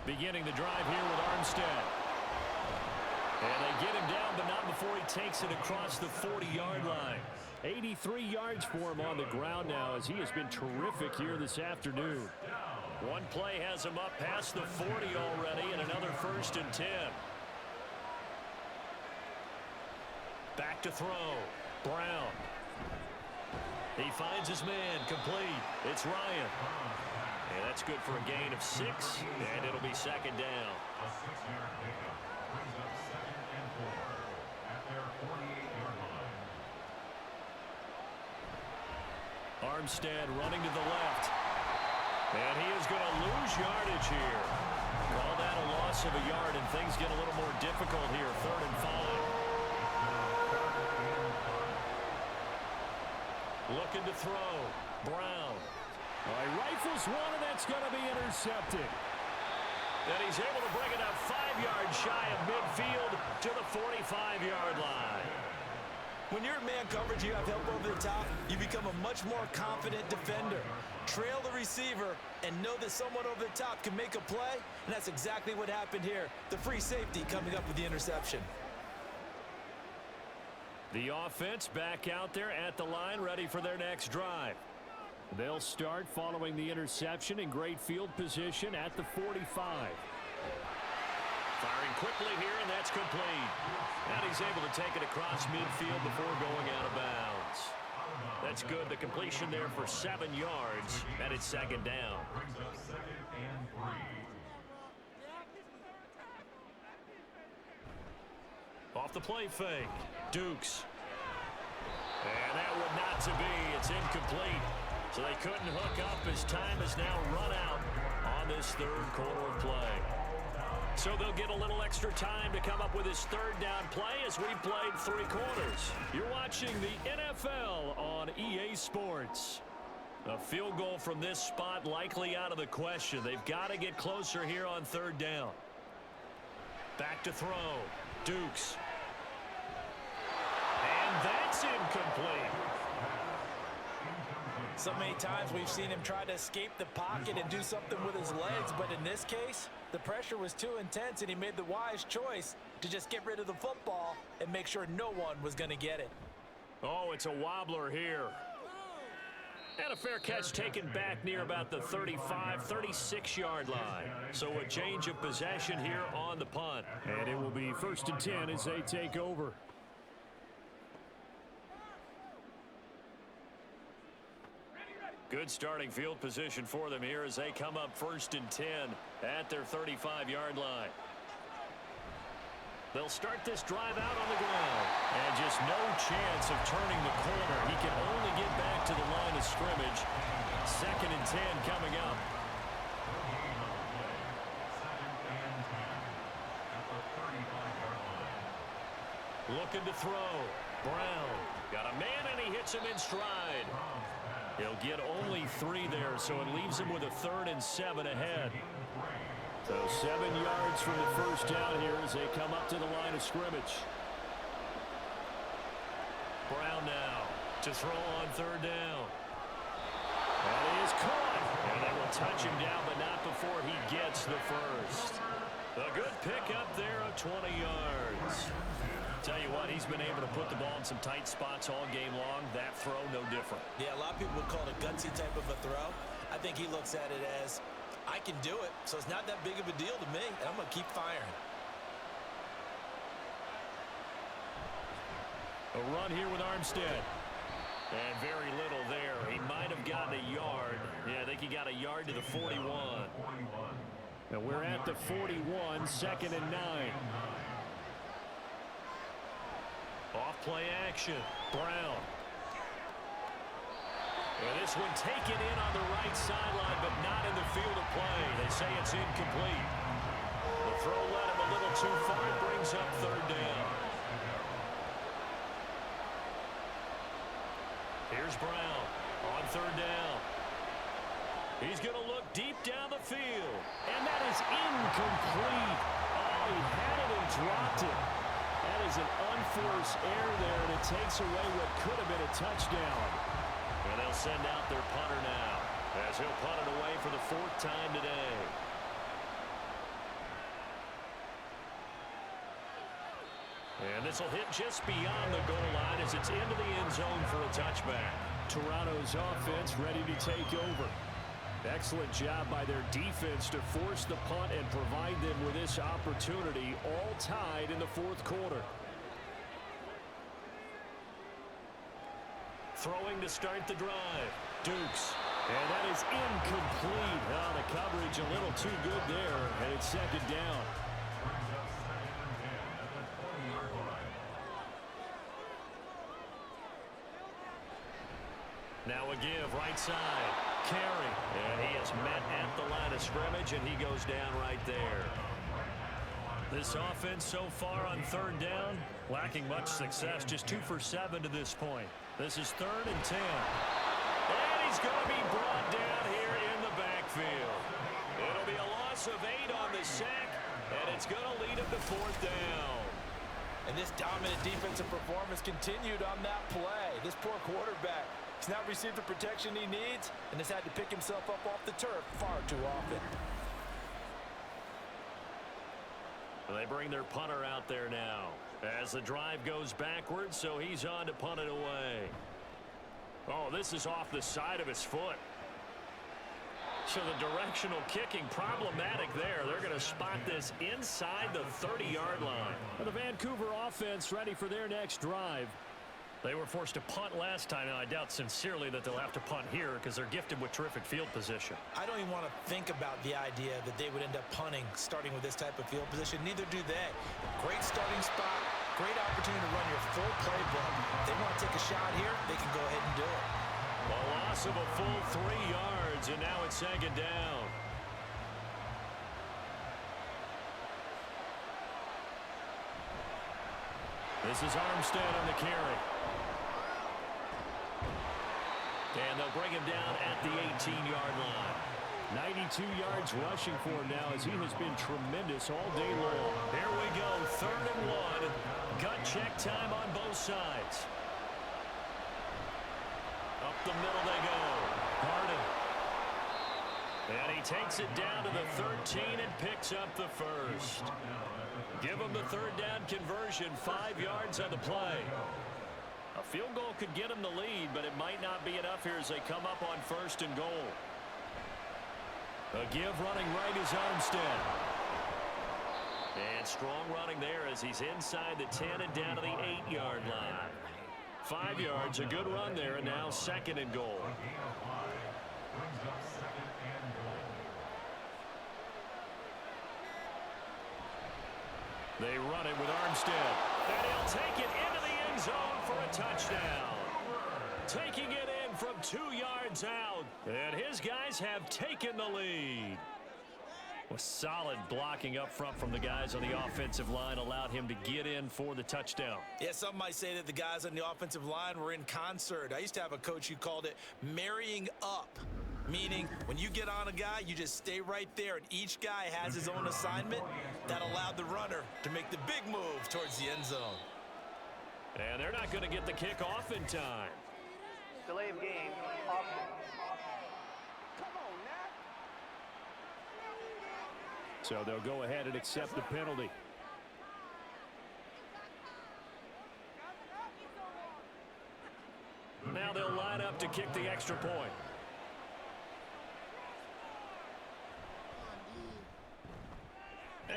Beginning the drive here with Armstead. And they get him down, but not before he takes it across the 40-yard line. 83 yards for him on the ground now as he has been terrific here this afternoon. One play has him up past the 40 already, and another 1st and 10. Back to throw. Brown. He finds his man, complete. It's Ryan. And that's good for a gain of 6, and it'll be second down. A 6-yard pickup brings up 2nd and 4 at their 48-yard line. Armstead running to the left. And he is going to lose yardage here. Call that a loss of a yard, and things get a little more difficult here. 3rd and 5. Looking to throw. Brown. He rifles one, and that's going to be intercepted. And he's able to bring it up 5 yards shy of midfield to the 45-yard line. When you're in man coverage, you have help over the top, you become a much more confident defender. Trail the receiver and know that someone over the top can make a play, and that's exactly what happened here. The free safety coming up with the interception. The offense back out there at the line, ready for their next drive. They'll start following the interception in great field position at the 45. Firing quickly here, and that's complete. And he's able to take it across midfield before going out of bounds. That's good. The completion there for 7 yards, and it's second down. Brings up 2nd and 3. Off the play fake. Dukes. And that would not to be. It's incomplete. So they couldn't hook up as time has now run out on this third quarter of play. So they'll get a little extra time to come up with his 3rd down play as we played 3 quarters. You're watching the NFL on EA Sports. A field goal from this spot likely out of the question. They've got to get closer here on 3rd down. Back to throw. Dukes. And that's incomplete. So many times we've seen him try to escape the pocket and do something with his legs, but in this case, the pressure was too intense and he made the wise choice to just get rid of the football and make sure no one was going to get it. Oh, it's a wobbler here. And a fair catch taken back near about the 35, 36-yard line. So a change of possession here on the punt. And it will be 1st and 10 as they take over. Good starting field position for them here as they come up 1st and 10 at their 35-yard line. They'll start this drive out on the ground. And just no chance of turning the corner. He can only get back to the line of scrimmage. 2nd and 10 coming up. Looking to throw. Brown. Got a man, and he hits him in stride. He'll get only 3 there, so it leaves him with a 3rd and 7 ahead. So 7 yards from the first down here as they come up to the line of scrimmage. Brown now to throw on third down. And he is caught. And they will touch him down, but not before he gets the first. A good pickup there of 20 yards. Tell you what, he's been able to put the ball in some tight spots all game long. That throw, no different. Yeah, a lot of people would call it a gutsy type of a throw. I think he looks at it as, I can do it, so it's not that big of a deal to me, and I'm going to keep firing. A run here with Armstead. And very little there. He might have gotten a yard. Yeah, I think he got a yard to the 41. And we're at the 41, 2nd and 9. Off play action. Brown. And this one taken in on the right sideline, but not in the field of play. They say it's incomplete. The throw led him a little too far. Brings up third down. Here's Brown on third down. He's going to look deep down the field. And that is incomplete. Oh, he had it and dropped it. That is an unforced error there, and it takes away what could have been a touchdown. And they'll send out their punter now, as he'll punt it away for the 4th time today. And this will hit just beyond the goal line as it's into the end zone for a touchback. Toronto's offense ready to take over. Excellent job by their defense to force the punt and provide them with this opportunity, all tied in the 4th quarter. Throwing to start the drive. Dukes. And that is incomplete. Oh, the coverage a little too good there, and it's 2nd down. Now a give, right side. Carry. And he is met at the line of scrimmage, and he goes down right there. This offense so far on 3rd down, lacking much success. Just 2 for 7 to this point. This is 3rd and 10. And he's going to be brought down here in the backfield. It'll be a loss of 8 on the sack, and it's going to lead him to 4th down. And this dominant defensive performance continued on that play. This poor quarterback, he's not received the protection he needs and has had to pick himself up off the turf far too often. They bring their punter out there now as the drive goes backwards, so he's on to punt it away. Oh, this is off the side of his foot. So the directional kicking problematic there. They're going to spot this inside the 30-yard line. And the Vancouver offense ready for their next drive. They were forced to punt last time, and I doubt sincerely that they'll have to punt here because they're gifted with terrific field position. I don't even want to think about the idea that they would end up punting starting with this type of field position. Neither do they. Great starting spot, great opportunity to run your full playbook. If they want to take a shot here, they can go ahead and do it. A loss of a full 3 yards, and now it's 2nd down. This is Armstead on the carry. And they'll bring him down at the 18-yard line. 92 yards rushing for him now as he has been tremendous all day long. Here we go, 3rd and 1. Gut check time on both sides. Up the middle they go. Harden. And he takes it down to the 13 and picks up the first. Give him the 3rd down conversion, 5 yards on the play. A field goal could get him the lead, but it might not be enough here as they come up on 1st and goal. A give running right is Armstead. And strong running there as he's inside the 10 and down to the 8-yard line. 5 yards, a good run there, and now 2nd and goal. They run it with Armstead. And he'll take it into the end zone for a touchdown. Taking it in from 2 yards out. And his guys have taken the lead. With solid blocking up front from the guys on the offensive line allowed him to get in for the touchdown. Yeah, some might say that the guys on the offensive line were in concert. I used to have a coach who called it marrying up. Meaning, when you get on a guy, you just stay right there, and each guy has his own assignment. That allowed the runner to make the big move towards the end zone. And they're not going to get the kick off in time. Delay of game, offense. So they'll go ahead and accept the penalty. Now they'll line up to kick the extra point.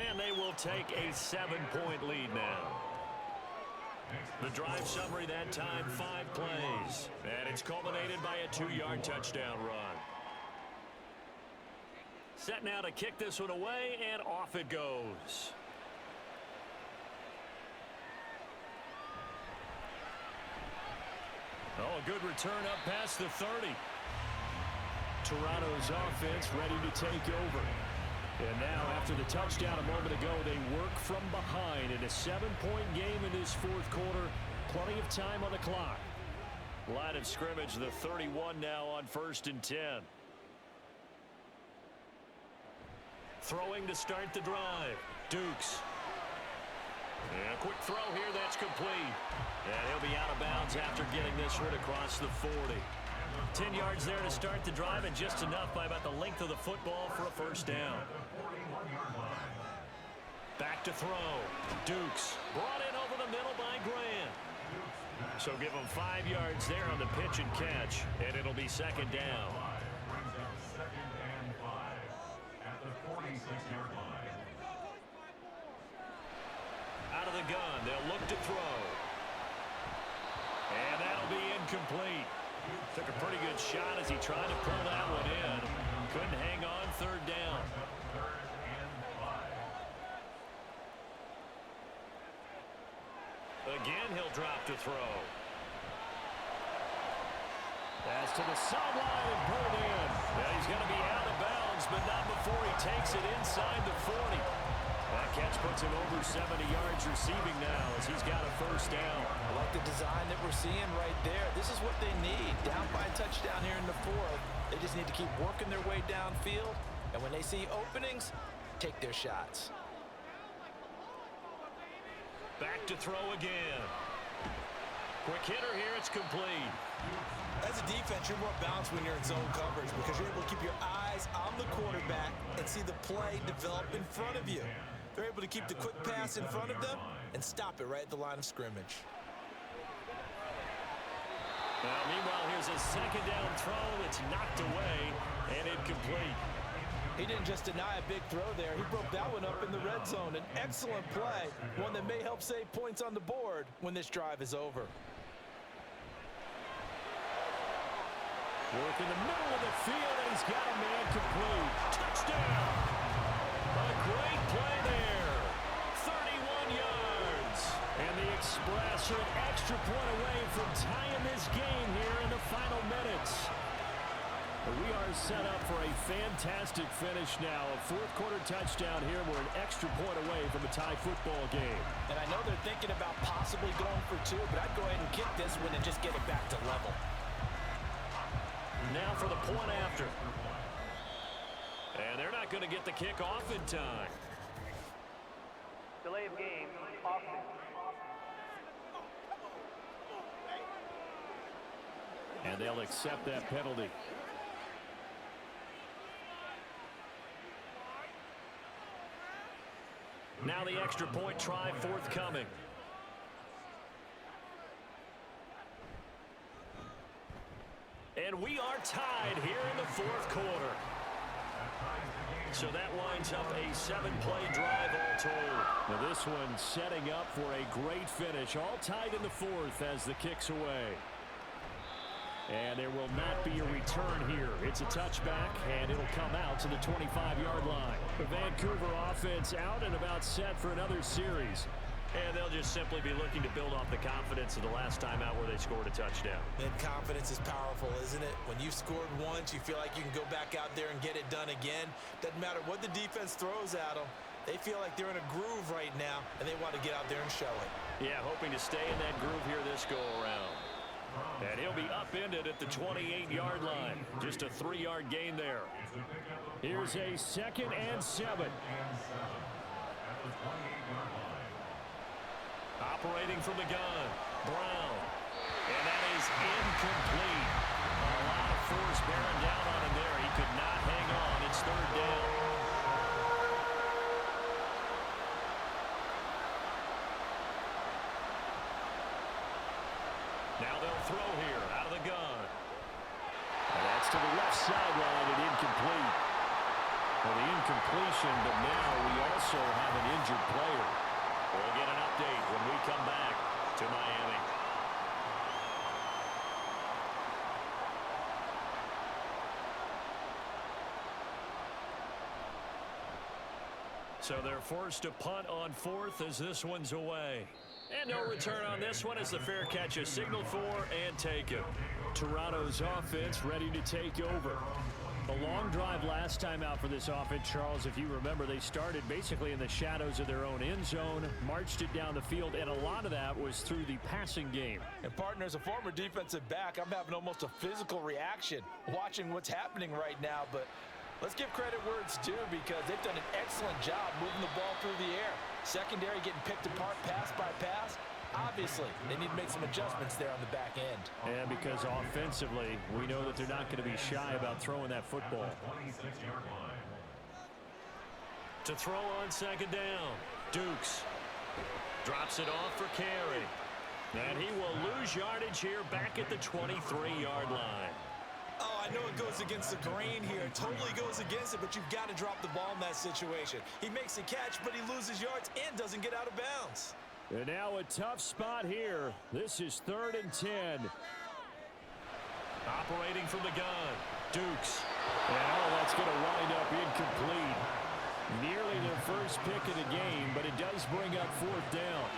And they will take a 7-point lead now. The drive summary that time, 5 plays. And it's culminated by a 2-yard touchdown run. Set now to kick this one away, and off it goes. Oh, a good return up past the 30. Toronto's offense ready to take over. And now, after the touchdown a moment ago, they work from behind in a 7-point game in this fourth quarter. Plenty of time on the clock. Line of scrimmage, the 31 now on 1st and 10. Throwing to start the drive. Dukes. And a quick throw here, that's complete. And he'll be out of bounds after getting this one across the 40. 10 yards there to start the drive, and just enough by about the length of the football for a first down. Back to throw. Dukes brought in over the middle by Grant. So give him 5 yards there on the pitch and catch, and it'll be second down. Brings up 2nd and 5 at the 46-yard line. Out of the gun, they'll look to throw. And that'll be incomplete. Took a pretty good shot as he tried to pull that one in. Couldn't hang on, 3rd down. 3rd and 5. Again, he'll drop to throw. Pass to the sideline and pulled in. Now he's going to be out of bounds, but not before he takes it inside the 40. That catch puts him over 70 yards receiving now as he's got a first down. I like the design that we're seeing right there. This is what they need. Down by a touchdown here in the 4th. They just need to keep working their way downfield. And when they see openings, take their shots. Back to throw again. Quick hitter here, it's complete. As a defense, you're more balanced when you're in zone coverage because you're able to keep your eyes on the quarterback and see the play develop in front of you. They're able to keep the quick pass in front of them and stop it right at the line of scrimmage. Now, meanwhile, here's a second down throw that's knocked away and incomplete. He didn't just deny a big throw there. He broke that one up in the red zone. An excellent play, one that may help save points on the board when this drive is over. Work in the middle of the field, and he's got a man complete. Touchdown! A great play there. 31 yards. And the Express are an extra point away from tying this game here in the final minutes. We are set up for a fantastic finish now. A fourth quarter touchdown here. We're an extra point away from a tie football game. And I know they're thinking about possibly going for 2, but I'd go ahead and kick this one and just get it back to level. Now for the point after. And they're not going to get the kick off in time. Delay of game, offense. And they'll accept that penalty. Now the extra point try forthcoming. And we are tied here in the fourth quarter. So that winds up a 7-play drive all told. Now this one setting up for a great finish. All tied in the fourth as the kick's away. And there will not be a return here. It's a touchback, and it'll come out to the 25-yard line. The Vancouver offense out and about set for another series. And they'll just simply be looking to build off the confidence of the last time out where they scored a touchdown. And confidence is powerful, isn't it? When you've scored once, you feel like you can go back out there and get it done again. Doesn't matter what the defense throws at them. They feel like they're in a groove right now, and they want to get out there and show it. Yeah, hoping to stay in that groove here this go-around. And he'll be upended at the 28-yard line. Just a 3-yard gain there. Here's a 2nd and 7. Operating from the gun, Brown. And that is incomplete. A lot of force bearing down on him there. He could not hang on. It's 3rd down. Now they'll throw here out of the gun. And that's to the left sideline and incomplete. Well, the incompletion, but now we also have an injured player. We'll get an update when we come back to Miami. So they're forced to punt on 4th as this one's away. And no return on this one as the fair catch is signaled for and taken. Toronto's offense ready to take over. A long drive last time out for this offense, Charles. If you remember, they started basically in the shadows of their own end zone, marched it down the field, and a lot of that was through the passing game. And partner, as a former defensive back, I'm having almost a physical reaction watching what's happening right now. But let's give credit where it's due because they've done an excellent job moving the ball through the air. Secondary getting picked apart pass by pass. Obviously, they need to make some adjustments there on the back end. And because offensively, we know that they're not going to be shy about throwing that football. To throw on 2nd down, Dukes drops it off for carry. And he will lose yardage here back at the 23-yard line. Oh, I know it goes against the grain here. It totally goes against it, but you've got to drop the ball in that situation. He makes a catch, but he loses yards and doesn't get out of bounds. And now a tough spot here. This is 3rd and 10. Operating from the gun, Dukes. And that's going to wind up incomplete. Nearly their first pick of the game, but it does bring up 4th down.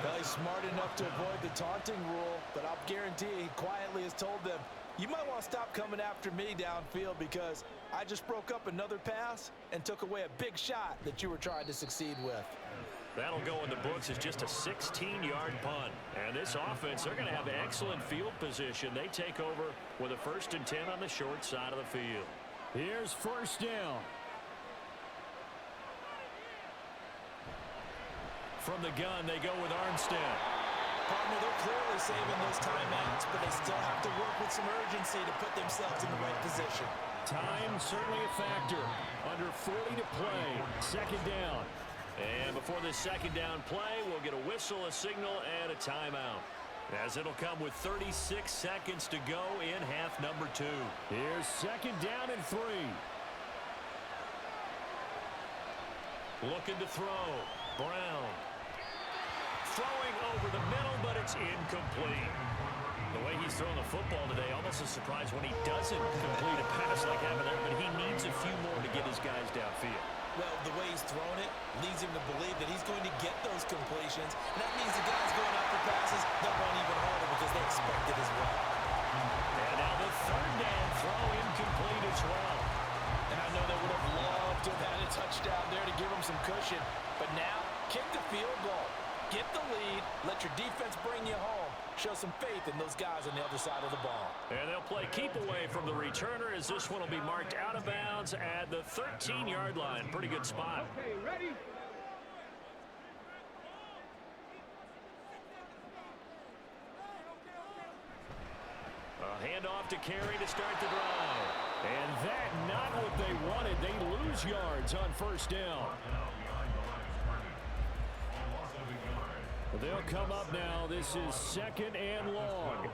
Well, he's smart enough to avoid the taunting rule, but I'll guarantee he quietly has told them, you might want to stop coming after me downfield because I just broke up another pass and took away a big shot that you were trying to succeed with. That'll go in the books as just a 16-yard punt. And this offense, they're going to have excellent field position. They take over with a 1st and 10 on the short side of the field. Here's 1st down. From the gun, they go with Armstead. Partner, they're clearly saving those timeouts, but they still have to work with some urgency to put themselves in the right position. Time certainly a factor. Under 40 to play. 2nd down. And before this 2nd down play, we'll get a whistle, a signal, and a timeout. As it'll come with 36 seconds to go in half number 2. Here's 2nd down and 3. Looking to throw. Brown. Throwing over the middle, but it's incomplete. The way he's throwing the football today, almost a surprise when he doesn't complete a pass like that there, but he needs a few more to get his guys downfield. Well, the way he's thrown it leads him to believe that he's going to get those completions. And that means the guys going after passes, they'll run even harder because they expect it as well. And now the 3rd down throw incomplete as well. And I know they would have loved to have had a touchdown there to give them some cushion. But now, kick the field goal. Get the lead. Let your defense bring you home. Show some faith in those guys on the other side of the ball. And they'll play keep away from the returner as this one will be marked out of bounds at the 13-yard line. Pretty good spot. Okay, ready? A handoff to Carey to start the drive. And that not what they wanted. They lose yards on 1st down. They'll come up now. This is 2nd and long.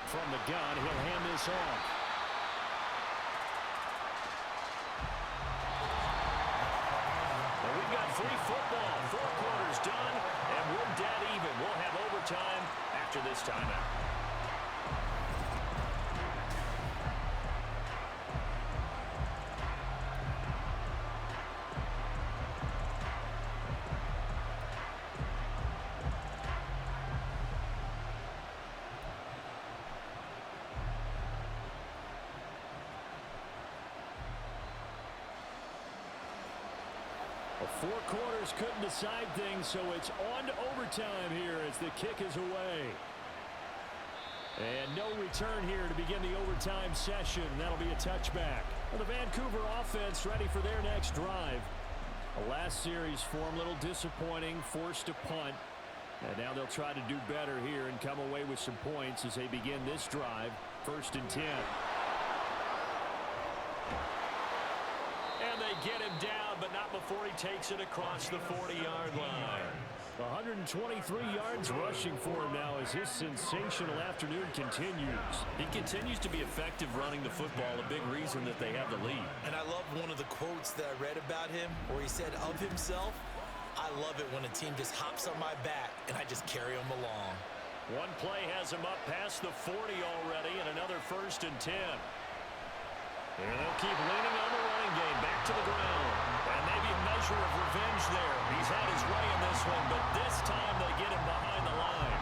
From the gun, he'll hand this off. Well, we've got free football. 4 quarters done, and we're dead even. We'll have overtime after this timeout. 4 quarters couldn't decide things, so it's on to overtime here as the kick is away. And no return here to begin the overtime session. That'll be a touchback. Well, the Vancouver offense ready for their next drive. The last series form a little disappointing, forced to punt. And now they'll try to do better here and come away with some points as they begin this drive. 1st and 10. And they get him down, but not before he takes it across the 40-yard line. 123 yards rushing for him now as his sensational afternoon continues. He continues to be effective running the football, a big reason that they have the lead. And I love one of the quotes that I read about him where he said of himself, "I love it when a team just hops on my back and I just carry them along." One play has him up past the 40 already, and another 1st and 10. And they'll keep leaning on the running game, back to the ground. And maybe a measure of revenge there. He's had his way in this one, but this time they get him behind the line.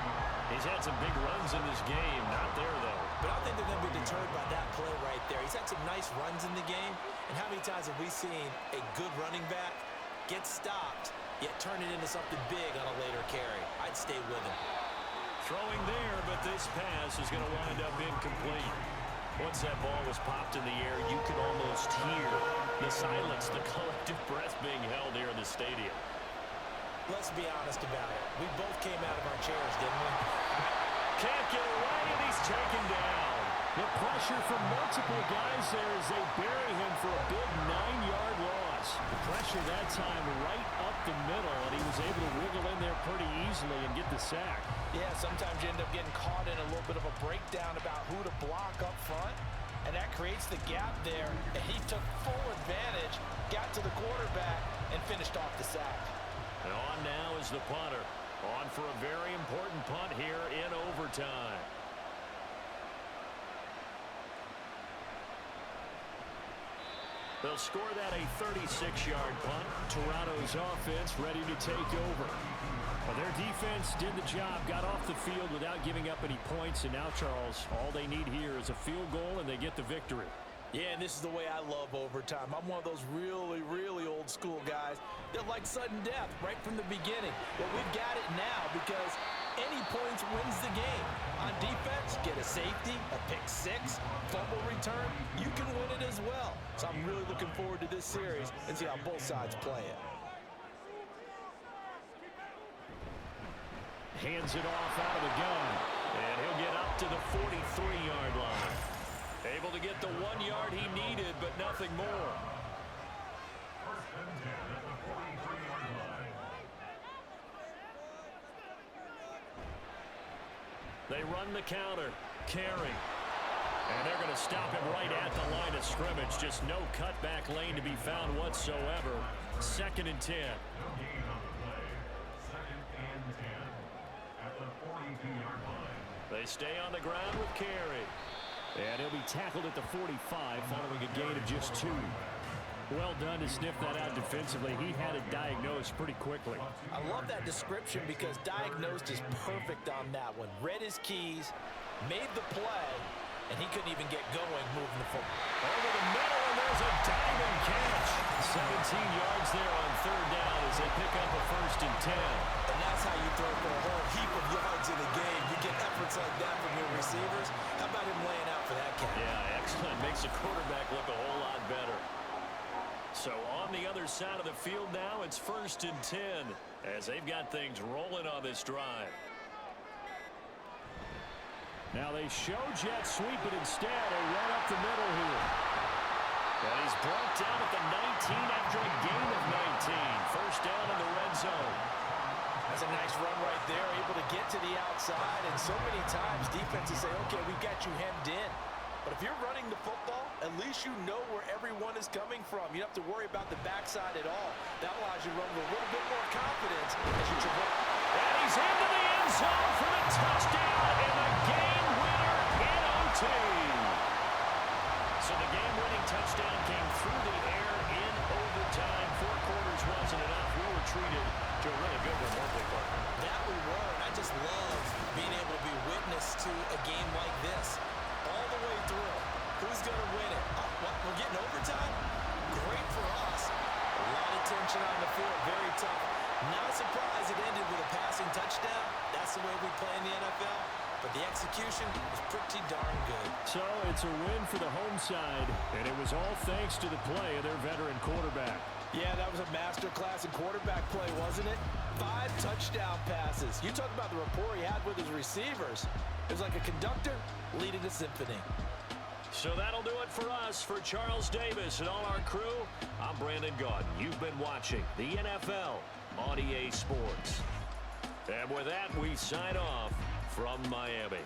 He's had some big runs in this game. Not there, though. But I don't think they're going to be deterred by that play right there. He's had some nice runs in the game. And how many times have we seen a good running back get stopped, yet turn it into something big on a later carry? I'd stay with him. Throwing there, but this pass is going to wind up incomplete. Once that ball was popped in the air, you could almost hear the silence, the collective breath being held here in the stadium. Let's be honest about it. We both came out of our chairs, didn't we? Can't get away, and he's taken down. The pressure from multiple guys there as they bury him for a big 9-yard loss. The pressure that time right up the middle, and he was able to wiggle in there pretty easily and get the sack. Yeah, sometimes you end up getting caught in a little bit of a breakdown about who to block up front, and that creates the gap there, and he took full advantage, got to the quarterback, and finished off the sack. And on now is the punter. On for a very important punt here in overtime. They'll score that a 36-yard punt. Toronto's offense ready to take over. Well, their defense did the job, got off the field without giving up any points, and now, Charles, all they need here is a field goal, and they get the victory. Yeah, and this is the way I love overtime. I'm one of those really, really old school guys that like sudden death right from the beginning. Well, we've got it now because any points wins the game. On defense, get a safety, a pick six, fumble return, you can win it as well. So I'm really looking forward to this series and see how both sides play it. Hands it off out of the gun, and he'll get up to the 43-yard line. Able to get the 1 yard he needed, but nothing more. 1st and 10 at the 43-yard line. They run the counter. Carey. And they're going to stop him right at the line of scrimmage. Just no cutback lane to be found whatsoever. 2nd and 10. No gain on the play. 2nd and 10 at the 42-yard line. They stay on the ground with Carey. And he'll be tackled at the 45 following a gain of just 2. Well done to sniff that out defensively. He had it diagnosed pretty quickly. I love that description because diagnosed is perfect on that one. Read his keys, made the play, and he couldn't even get going moving the football. Over the middle, and there's a diving catch. 17 yards there on 3rd down as they pick up a 1st and 10. And that's how you throw for a whole heap of yards in a game. You get efforts like that from your receivers. How about him laying out for that catch? Yeah, excellent. Makes the quarterback look a whole lot better. So on the other side of the field now, it's 1st and 10 as they've got things rolling on this drive. Now they show jet sweep, but instead a run up the middle here. And he's brought down at the 19 after a gain of 19. 1st down in the red zone. That's a nice run right there, able to get to the outside, and so many times defenses say, okay, we got you hemmed in. But if you're running the football, at least you know where everyone is coming from. You don't have to worry about the backside at all. That allows you to run with a little bit more confidence as you traverse. And he's into the end zone for the touchdown and the game winner in OT. So the game-winning touchdown came through the air in overtime. 4 quarters wasn't enough. We were treated to a really good one, weren't we, partner? That we were, and I just love being able to be witness to a game like this. All the way through. Who's going to win it? What, we're getting overtime? Great for us. A lot of tension on the field. Very surprised it ended with a passing touchdown. That's the way we play in the NFL. But the execution was pretty darn good. So it's a win for the home side, and it was all thanks to the play of their veteran quarterback. Yeah, that was a masterclass in quarterback play, wasn't it? 5 touchdown passes. You talk about the rapport he had with his receivers. It was like a conductor leading a symphony. So that'll do it for us. For Charles Davis and all our crew, I'm Brandon Gaudin. You've been watching the NFL on EA Sports. And with that, we sign off from Miami.